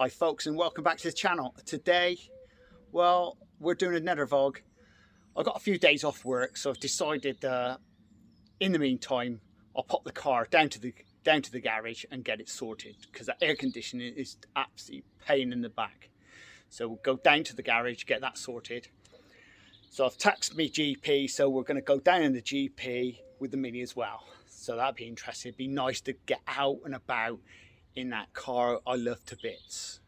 Hi folks, and welcome back to the channel. Today, well, we're doing another vlog. I've got a few days off work, so I've decided in the meantime I'll pop the car down to the garage and get it sorted, because that air conditioning is absolutely pain in the back. So we'll go down to the garage, get that sorted. So I've texted me GP, so we're going to go down in the GP with the Mini as well. So that'd be interesting. It'd be nice to get out and about in that car I love to bits.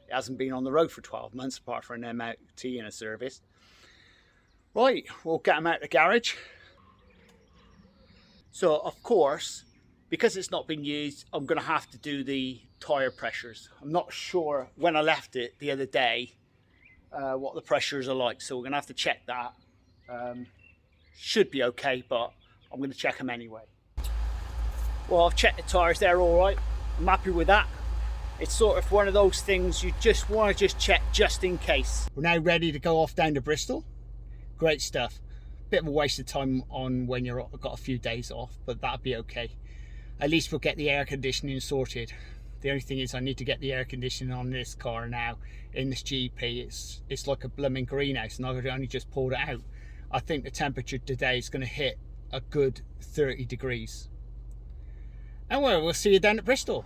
It hasn't been on the road for 12 months apart from an MOT and a service. Right, we'll get them out of the garage. So of course, because it's not been used, I'm going to have to do the tyre pressures. I'm not sure when I left it the other day what the pressures are like, so we're going to have to check that. Should be okay, but I'm going to check them anyway. Well, I've checked the tyres, they're all right. I'm happy with that. It's sort of one of those things you just want to check just in case. We're now ready to go off down to Bristol. Great stuff. Bit of a waste of time on when you've got a few days off, but that'll be okay. At least we'll get the air conditioning sorted. The only thing is I need to get the air conditioning on this car now in this GP. It's like a blooming greenhouse, and I've only just pulled it out. I think the temperature today is going to hit a good 30 degrees. And well, we'll see you down at Bristol.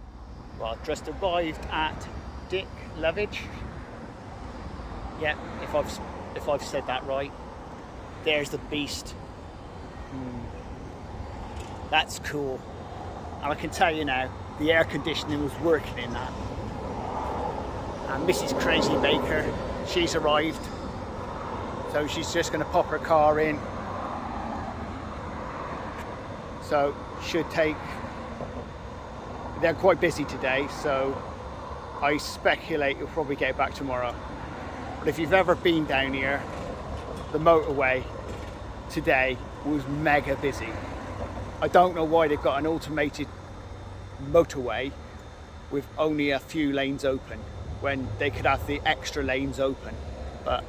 Well, just arrived at Dick Lovage. Yeah, if I've said that right. There's the beast. That's cool. And I can tell you now, the air conditioning was working in that. And Mrs. Crazy Baker, she's arrived. So she's just going to pop her car in. So should take... They're quite busy today, so I speculate you'll probably get back tomorrow. But if you've ever been down here, the motorway today was mega busy. I don't know why they've got an automated motorway with only a few lanes open when they could have the extra lanes open. But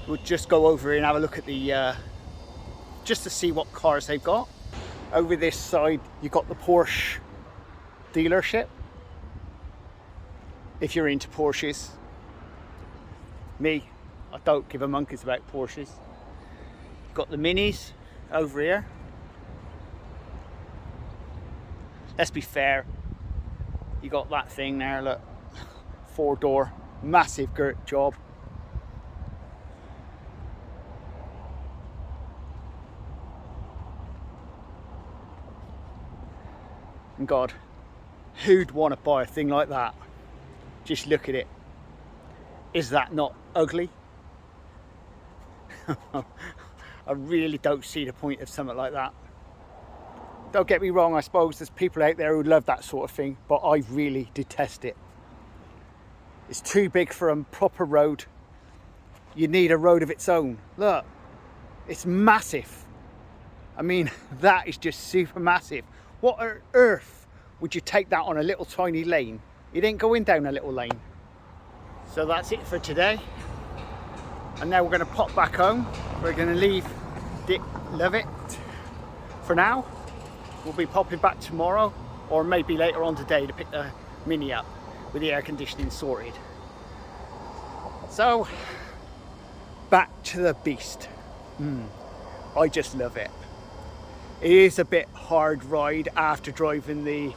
we'll just go over and have a look at the just to see what cars they've got. Over this side you've got the Porsche dealership, if you're into Porsches. Me, I don't give a monkeys about Porsches. You've got the Minis over here. Let's be fair, you got that thing there, look, 4-door, massive girt job. And God, who'd want to buy a thing like that? Just look at it. Is that not ugly? I really don't see the point of something like that. Don't get me wrong, I suppose there's people out there who love that sort of thing, but I really detest it. It's too big for a proper road. You need a road of its own. Look, it's massive. I mean, that is just super massive. What on earth would you take that on a little tiny lane? You didn't go in down a little lane. So that's it for today. And now we're going to pop back home. We're going to leave Dick Lovett for now. We'll be popping back tomorrow, or maybe later on today, to pick the Mini up with the air conditioning sorted. So, back to the beast. I just love it. It is a bit hard ride after driving the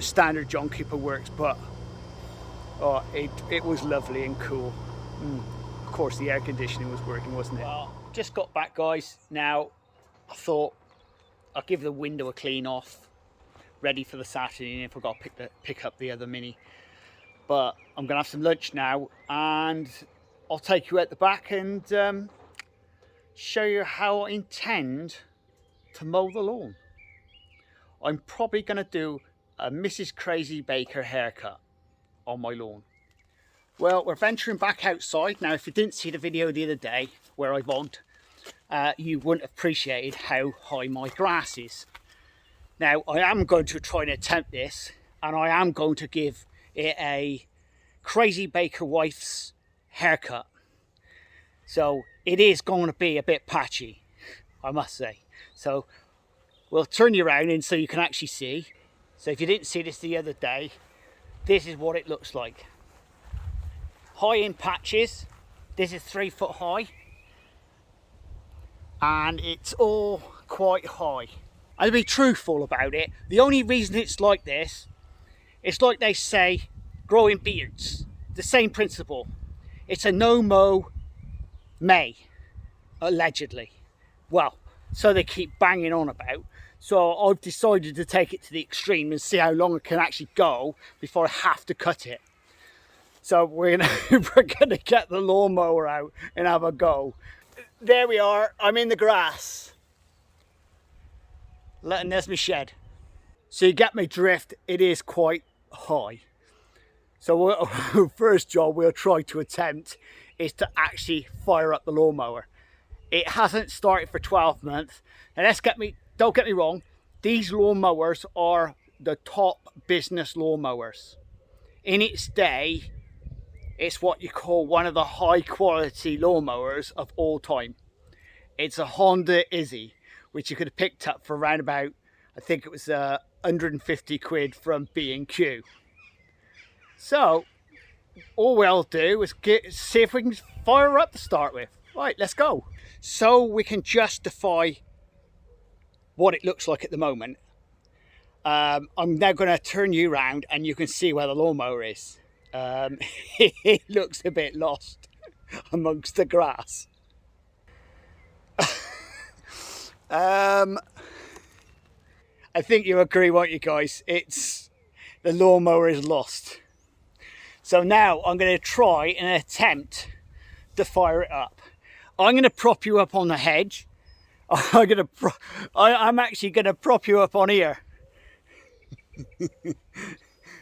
standard John Cooper Works, but oh, it was lovely and cool. Of course, the air conditioning was working, wasn't it? Well, just got back, guys. Now, I thought I'll give the window a clean off, ready for the Saturday if I've got to pick up the other Mini. But I'm going to have some lunch now, and I'll take you at the back and show you how I intend to mow the lawn. I'm probably going to do a Mrs. Crazy Baker haircut on my lawn. Well, we're venturing back outside. Now, if you didn't see the video the other day where I vlogged, you wouldn't have appreciated how high my grass is. Now, I am going to try and attempt this, and I am going to give it a Crazy Baker wife's haircut. So it is going to be a bit patchy, I must say. So we'll turn you around and so you can actually see. So if you didn't see this the other day, this is what it looks like. High in patches. This is 3 foot high. And it's all quite high. And to be truthful about it, the only reason it's like this, it's like they say, growing beards. The same principle. It's a no-mow May, allegedly. Well, so they keep banging on about. So I've decided to take it to the extreme and see how long it can actually go before I have to cut it. So we're gonna get the lawnmower out and have a go. There we are, I'm in the grass. And there's my shed. So you get my drift, it is quite high. So first job we'll try to attempt is to actually fire up the lawnmower. It hasn't started for 12 months. And don't get me wrong, these lawnmowers are the top business lawnmowers. In its day, it's what you call one of the high quality lawnmowers of all time. It's a Honda IZY, which you could have picked up for around about, I think it was 150 quid from B&Q. So all we'll do is see if we can fire her up to start with. Right, let's go. So we can justify what it looks like at the moment. I'm now going to turn you around and you can see where the lawnmower is. It looks a bit lost amongst the grass. I think you agree, won't you guys? The lawnmower is lost. So now I'm going to try and attempt to fire it up. I'm going to prop you up on the hedge. I'm actually going to prop you up on here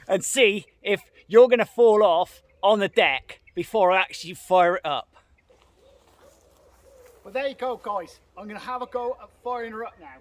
and see if you're going to fall off on the deck before I actually fire it up. Well, there you go, guys. I'm going to have a go at firing her up now.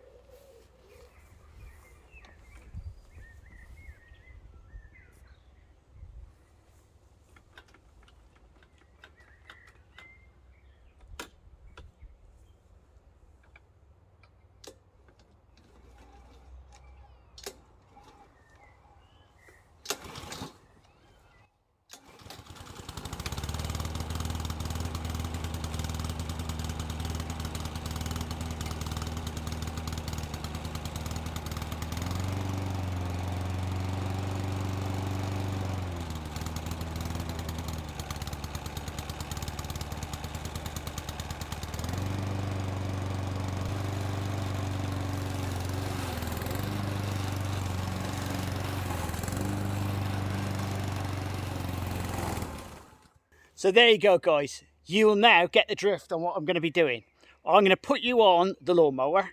So there you go, guys. You will now get the drift on what I'm going to be doing. I'm going to put you on the lawnmower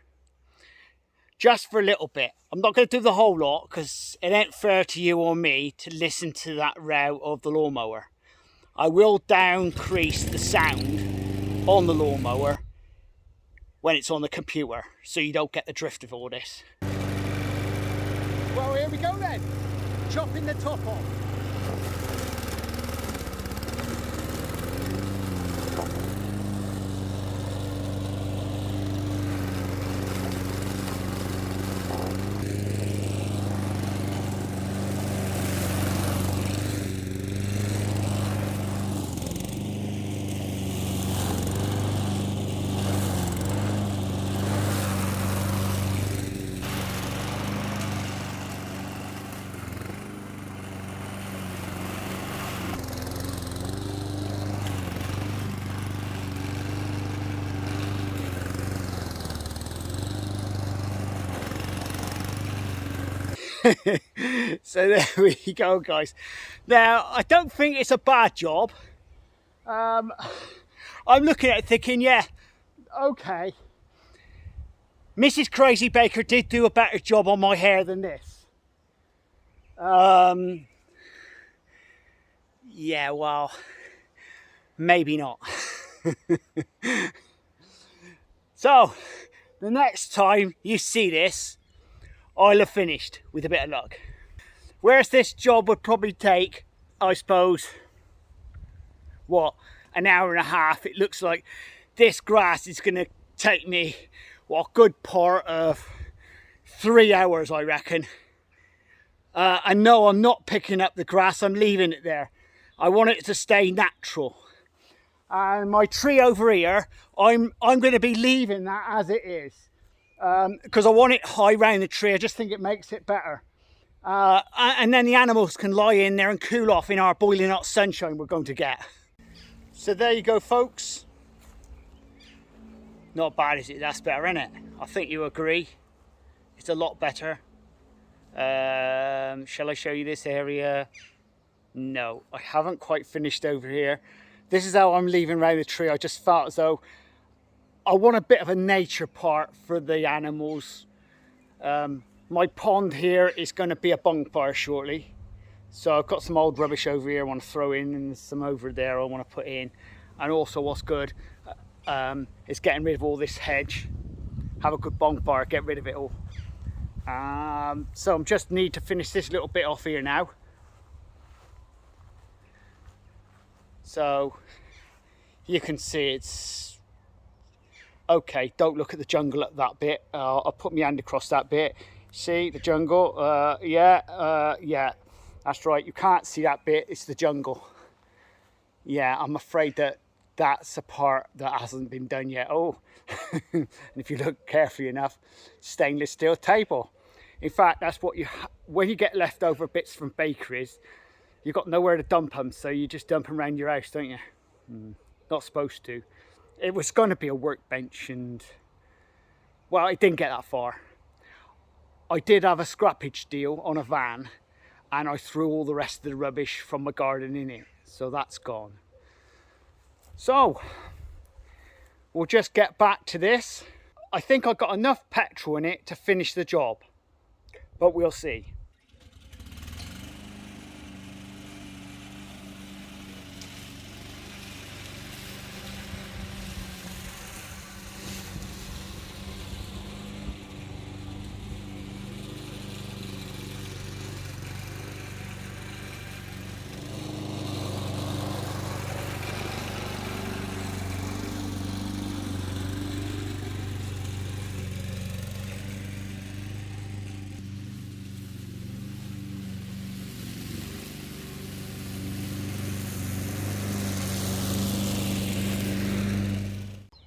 just for a little bit. I'm not going to do the whole lot because it ain't fair to you or me to listen to that row of the lawnmower. I will decrease the sound on the lawnmower when it's on the computer so you don't get the drift of all this. Well, here we go then. Chopping the top off. So there we go, guys. Now, I don't think it's a bad job. I'm looking at it thinking, yeah, okay. Mrs. Crazy Baker did do a better job on my hair than this. Yeah, well, maybe not. So, the next time you see this, I'll have finished with a bit of luck. Whereas this job would probably take, I suppose, what, an hour and a half. It looks like this grass is going to take me, what, a good part of 3 hours, I reckon. And no, I'm not picking up the grass, I'm leaving it there. I want it to stay natural. And my tree over here, I'm going to be leaving that as it is. Because I want it high round the tree, I just think it makes it better. And then the animals can lie in there and cool off in our boiling hot sunshine we're going to get. So there you go, folks. Not bad, is it? That's better, isn't it? I think you agree. It's a lot better. Shall I show you this area? No, I haven't quite finished over here. This is how I'm leaving around the tree. I just felt as though I want a bit of a nature part for the animals. My pond here is going to be a bonfire shortly. So I've got some old rubbish over here I want to throw in, and some over there I want to put in. And also what's good is getting rid of all this hedge. Have a good bonfire, get rid of it all. So I just need to finish this little bit off here now. So you can see it's okay. Don't look at the jungle at that bit. I'll put my hand across that bit. See the jungle? Yeah, that's right. You can't see that bit. It's the jungle. Yeah, I'm afraid that that's a part that hasn't been done yet. Oh, and if you look carefully enough, stainless steel table. In fact, that's what you when you get leftover bits from bakeries, you've got nowhere to dump them, so you just dump them around your house, don't you? Not supposed to. It was going to be a workbench, and well, it didn't get that far. I did have a scrappage deal on a van, and I threw all the rest of the rubbish from my garden in it, so that's gone. So we'll just get back to this. I think I've got enough petrol in it to finish the job, but we'll see.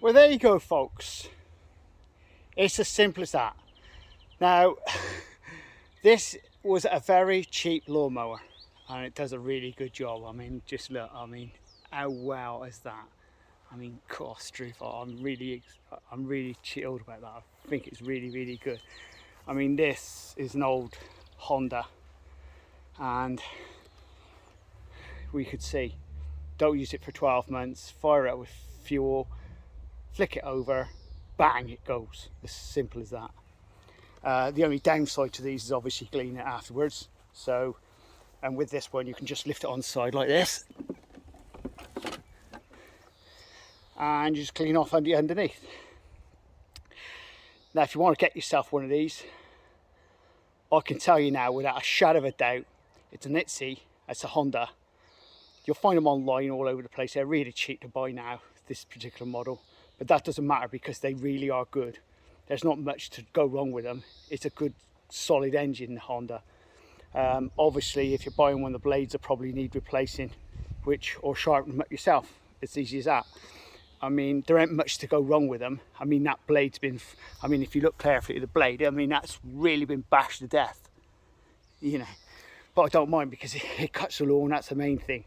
Well, there you go, folks. It's as simple as that. Now, this was a very cheap lawnmower, and it does a really good job. I mean, just look. I mean, how wow is that? I mean, gosh, truth, I'm really chilled about that. I think it's really, really good. I mean, this is an old Honda, and we could see. Don't use it for 12 months. Fire it up with fuel. Flick it over, bang, it goes. As simple as that. The only downside to these is obviously clean it afterwards. So, and with this one, you can just lift it on the side like this, and you just clean off underneath. Now, if you want to get yourself one of these, I can tell you now, without a shadow of a doubt, it's an IZY. It's a Honda. You'll find them online all over the place. They're really cheap to buy now, this particular model. But that doesn't matter because they really are good. There's not much to go wrong with them. It's a good solid engine, the Honda. Obviously, if you're buying one, the blades will probably need replacing, or sharpen them up yourself. It's easy as that. I mean, there ain't much to go wrong with them. I mean, that blade's been, I mean, if you look carefully at the blade, I mean, that's really been bashed to death, you know. But I don't mind because it cuts the lawn, that's the main thing.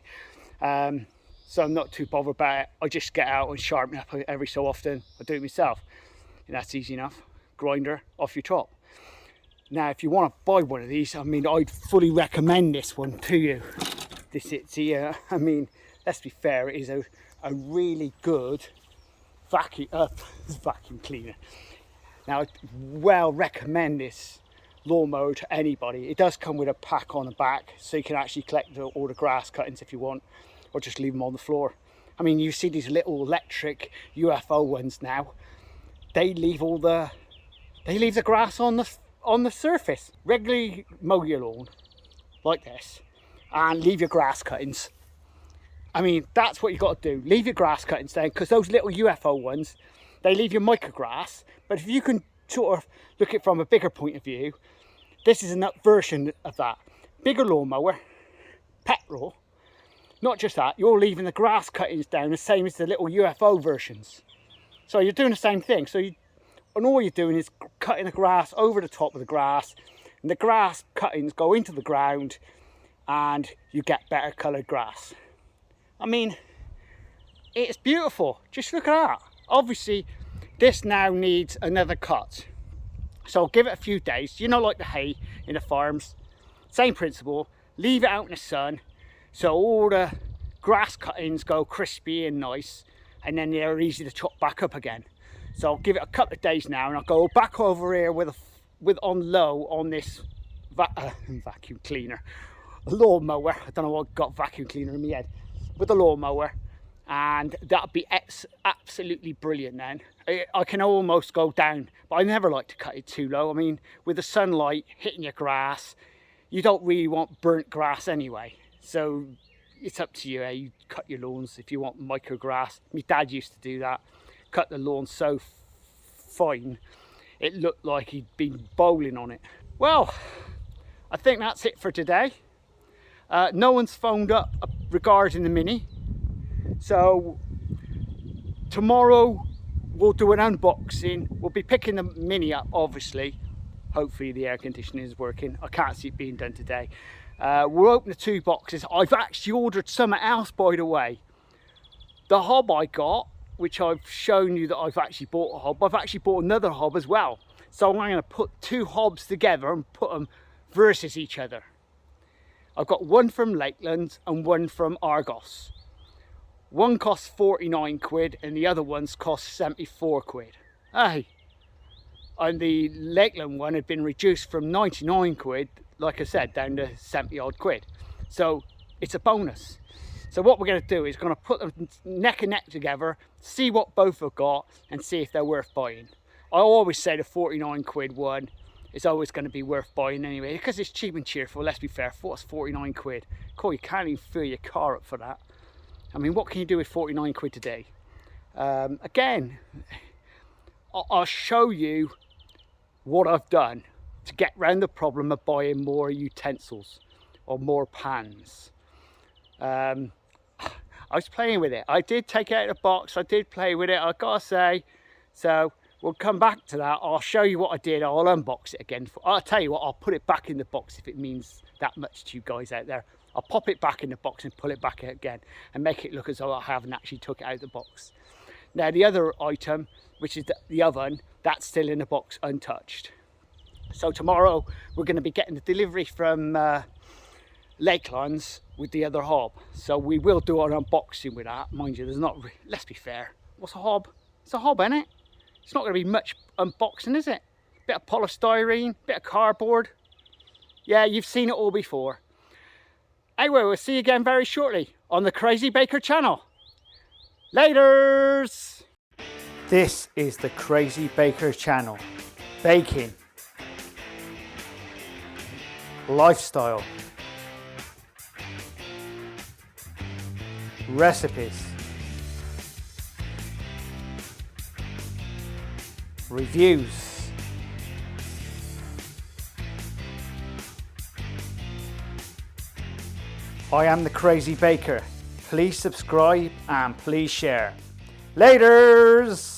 So I'm not too bothered about it. I just get out and sharpen it up every so often. I do it myself. And that's easy enough. Grinder, off your top. Now, if you want to buy one of these, I mean, I'd fully recommend this one to you. This IZY, I mean, let's be fair, it is a really good vacuum cleaner. Now, I well recommend this lawnmower to anybody. It does come with a pack on the back, so you can actually collect all the grass cuttings if you want, or just leave them on the floor. I mean, you see these little electric UFO ones now. They leave the grass on the surface. Regularly mow your lawn like this and leave your grass cuttings. I mean, that's what you got to do. Leave your grass cuttings down, because those little UFO ones, they leave your micrograss. But if you can sort of look at it from a bigger point of view, this is an up version of that. bigger lawnmower, petrol. Not just that, you're leaving the grass cuttings down the same as the little UFO versions. So you're doing the same thing. And all you're doing is cutting the grass over the top of the grass, and the grass cuttings go into the ground and you get better coloured grass. I mean, it's beautiful. Just look at that. Obviously, this now needs another cut. So I'll give it a few days. You know, like the hay in the farms, same principle. Leave it out in the sun so all the grass cuttings go crispy and nice, and then they're easy to chop back up again. So I'll give it a couple of days now, and I'll go back over here with on low on this vacuum cleaner, lawnmower. I don't know what got vacuum cleaner in my head, with the lawnmower, and that'll be absolutely brilliant. Then I can almost go down, but I never like to cut it too low. I mean, with the sunlight hitting your grass, you don't really want burnt grass anyway. So it's up to you. You cut your lawns if you want micro grass. My dad used to do that. Cut the lawn so fine it looked like he'd been bowling on it. Well, I think that's it for today. No one's phoned up regarding the Mini, so tomorrow we'll do an unboxing. We'll be picking the Mini up, obviously. Hopefully the air conditioning is working. I can't see it being done today. We'll open the 2 boxes. I've actually ordered something else, by the way. The hob I got, which I've shown you that I've actually bought a hob, I've actually bought another hob as well. So I'm going to put 2 hobs together and put them versus each other. I've got one from Lakeland and one from Argos. One costs 49 quid and the other one's cost 74 quid. Hey, and the Lakeland one had been reduced from 99 quid, like I said, down to 70 odd quid. So it's a bonus. So what we're going to do is going to put them neck and neck together, see what both have got, and see if they're worth buying. I always say the 49 quid one is always going to be worth buying anyway, because it's cheap and cheerful. Let's be fair, what's 49 quid? Cool, you can't even fill your car up for that. I mean, what can you do with 49 quid today? Again, I'll show you what I've done to get around the problem of buying more utensils or more pans. I was playing with it. I did take it out of the box. I did play with it, I gotta say. So we'll come back to that. I'll show you what I did. I'll unbox it again. I'll tell you what, I'll put it back in the box if it means that much to you guys out there. I'll pop it back in the box and pull it back out again and make it look as though I haven't actually took it out of the box. Now the other item, which is the oven, that's still in the box untouched. So tomorrow we're going to be getting the delivery from Lakelands with the other hob. So we will do an unboxing with that. Mind you, there's not, let's be fair, what's a hob? It's a hob, isn't it? It's not going to be much unboxing, is it? Bit of polystyrene, bit of cardboard. Yeah, you've seen it all before. Anyway, we'll see you again very shortly on the Crazy Baker channel. Laters! This is the Crazy Baker channel. Baking. Lifestyle. Recipes. Reviews. I am the Crazy Baker. Please subscribe and please share. Laters!